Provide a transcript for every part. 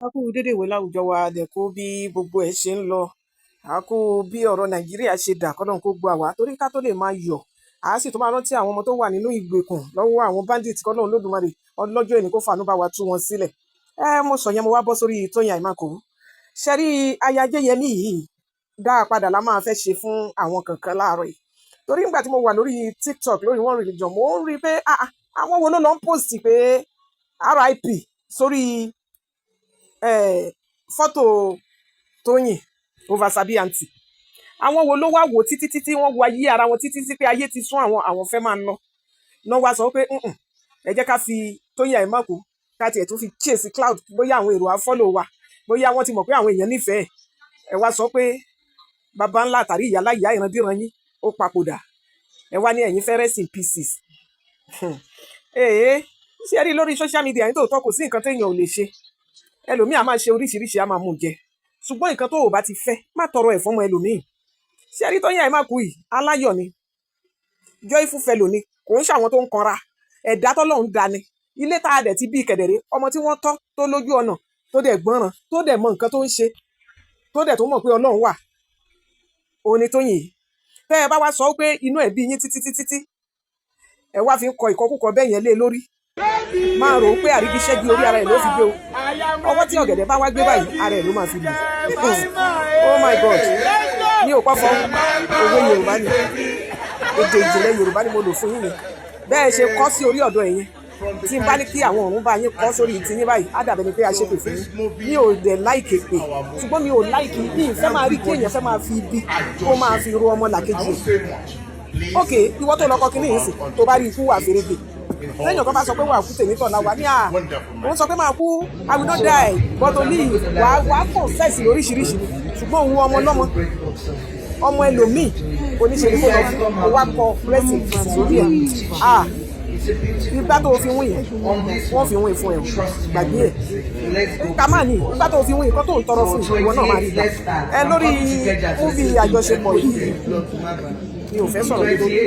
A kú dédé ìwé láwùjọ wa dẹ̀ kó bí gbogbo ẹ̀ ṣe ń lọ. A kú bí ọ̀rọ̀ Nàìjíríà ṣe dà kọ́lọ́n kó gbà wá torí ká tó lè máa yọ̀. A sì tún máa rántí àwọn ọmọ tó wà nínú ìgbèkùn lọ́wọ́ àwọn bandit kọ́lọ́n Olódùmarè ọlọ́jọ́ èní kó fàánú bá wa tú wọn sílẹ̀. Mo sọ yẹn mo wá bọ́ sórí Tóyìn Àìmákò. Ṣé rí aya Adéyẹmí yìí dá a padà la máa fẹ́ ṣe fún àwọn kankan láàárọ̀ yìí. Torí nígbà tí mo wà lórí TikTok lórí One Religion mo ń rí i pé àwọn wo ló lọ ń post pé RIP sórí fọ́tò Tóyìn over Sabianti. Àwọn wo ló wá wò títí títí wọ́n wo ayé ara wọn títí tí pé ayé ti sún àwọn fẹ́ máa ná náà wá sọ pé ẹ jẹ́ ká fi Tóyìn Àìmákò ká tiẹ̀ tún fi chase cloud bóyá àwọn èrò á follow wa bóyá wọ́n ti mọ̀ pé àwọn èèyàn nífẹ̀ẹ́ ẹ wá sọ pé baba ńlá àtàrí ìyálà ìyá ìrandíran yín ó papòdà ẹ wá ní ẹ̀yin fẹ́ rest in pieces. Ṣé ẹ rí lórí social media yín tòótọ́ kò sí nǹkan téèyàn ò lè ṣe ẹlòmíì á máa ṣe oríṣiríṣi á máa mú jẹ ṣùgbọ́n nǹkan tó o bá ti fẹ́ má tọrọ ẹ̀ fọ́mọ ẹlòmíì. Ṣé ẹ rí Tóyìn Àìmákò yìí aláyọ̀ ni joyful fellow ni kò ń ṣàwọn tó ń kanra ẹ̀dá tọ́lọ́run dá ni ilé tá a dẹ̀ ti bí kẹ̀dẹ̀rẹ́ ọmọ tí wọ́n tọ́ tó lójú ọ̀nà tó dẹ̀ gbọ́ràn tó dẹ̀ mọ nǹkan tó ń ṣe tó dẹ̀ tó mọ̀ pé Ọlọ́run wà òun ni Tóyìn yìí. Tẹ́ ẹ bá wá sọ pé inú ẹ̀ bí yín títí ẹ wá fi ń kọ ìkọkúkọ bẹ́ẹ̀ yẹn lé lórí máa rò ó pé àrígiṣẹ́gi orí ara ẹ̀ ló fi gbé o ọwọ́ tí ọ̀gẹ̀dẹ̀ bá wá gbé báyìí ara ẹ̀ ló máa fi lù. Oh my God mi ò pọ́fọ́ òwe Yorùbá ni èdè ìjìnlẹ̀ Yorùbá ni mo lò fún yín ni bẹ́ẹ̀ ṣe kọ́ sí orí ọ̀dọ̀ ẹ̀yẹn tí n bá ní kí àwọn ọ̀run bá yín kọ́ sórí ti yín báyìí á dàbẹ̀ ni pé a ṣépè fún yín mi ò dẹ̀ láìkè pé ṣùgbọ́n mi ò láìkì bí ìfẹ́ máa rí kí èèyàn fẹ́ máa fi ibi kó máa fi ro ọmọ làkejì ẹ̀. Ok ìwọ tó lọkọ kínní yìí sì tó bá rí ikú wà fèrègbè lẹ́yìn ọ̀kan bá sọ pé wà kú tèmi tọ̀la wà ní òun sọ pé máa kú I will not die but only wàá confess lóríṣiríṣi ṣùgbọ́n òun ọmọ lọ́mọ ọmọ ẹlòmíì oníṣẹ́ ní kó lọ fún wa kọ blessing sórí ẹ̀ ìgbà tó fi wín yẹn wọ́n fi wín fún ẹ̀ gbàgbé ẹ̀ nípa máa ní ìgbà tó fi wín nǹkan tó ń tọrọ fún ìwọ náà máa rí gbà lórí múvi àjọṣepọ̀ yìí mi ò fẹ́ sọ̀rọ̀ lé lórí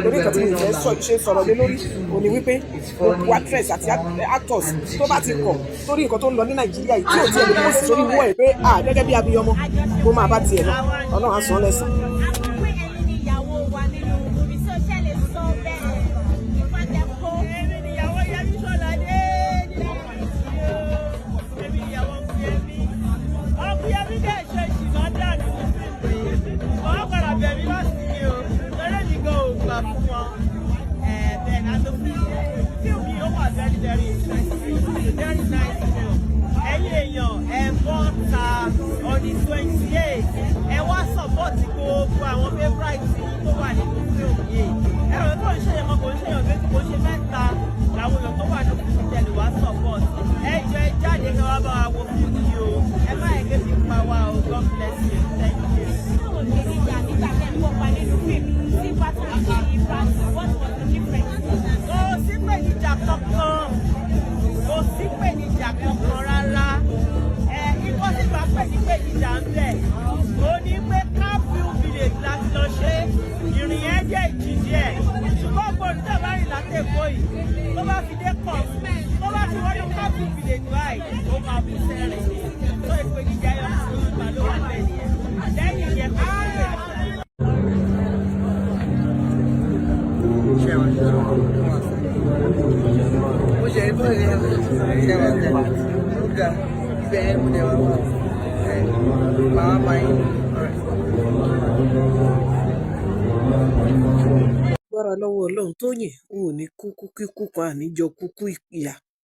lórí nǹkan tí mi ò fẹ́ ṣe sọ̀rọ̀ lé lórí ò ní wípé gbogbo actress àti actors tó bá ti kọ̀ torí nǹkan tó ń lọ ní Nàìjíríà yìí tí ò tiẹ̀ lè post sórí wọ́ ẹ̀ pé gẹ́gẹ́ bí abiyamọ mo máa bá tiẹ̀ lọ Ọlọ́run á san lẹ́san. On the 28th, ẹ wá support gbogbo àwọn favourite tó wà nínú fíìmù yìí. Ẹ̀rọ tó ń ṣe yẹn kò ń ṣe yàn méjì kò ń ṣe mẹ́ta làwọn èèyàn tó wà nínú fíìmù tẹ̀lé wá support. Ẹ jọ ẹ jáde kí wọ́n bá wa wo fíìmù yìí o. Ẹ má yẹ kébi pa wá o. God bless you. Thank you. Nígbà tẹ́ ń kópa nínú fíìmù sí pàtàkì ìfàsí what was the difference? Kò sí pèníjà kankan. Kò sí pèníjà kankan rárá. Ikọ́ sì bá pèníjà ń bẹ̀. Ó ní pé Káfíù village láti lọ ṣe ìrìn yẹn jẹ́ ìjì díẹ̀. Ṣùgbọ́n gbòòrò tẹ̀ bá rìn láti Èkó yìí. Tó bá fi dé kọ̀ tó bá fi wọ́n ní Káfíù village báyìí ó máa bú sẹ́rìn ni. Tó ìpèníjà yọ sí ìgbà ló wà bẹ́ẹ̀ nìyẹn. Lẹ́yìn yẹn kò sí pèníjà. Mo ṣe ìbọn ìrìn àjò ìgbà ibẹ̀ mo dẹ̀ wá wà máa bá yín. Gbọ́ra lọ́wọ́ Ọlọ́run Tóyìn ò ní kúkú kíkú kan àníjọ kúkú ìyà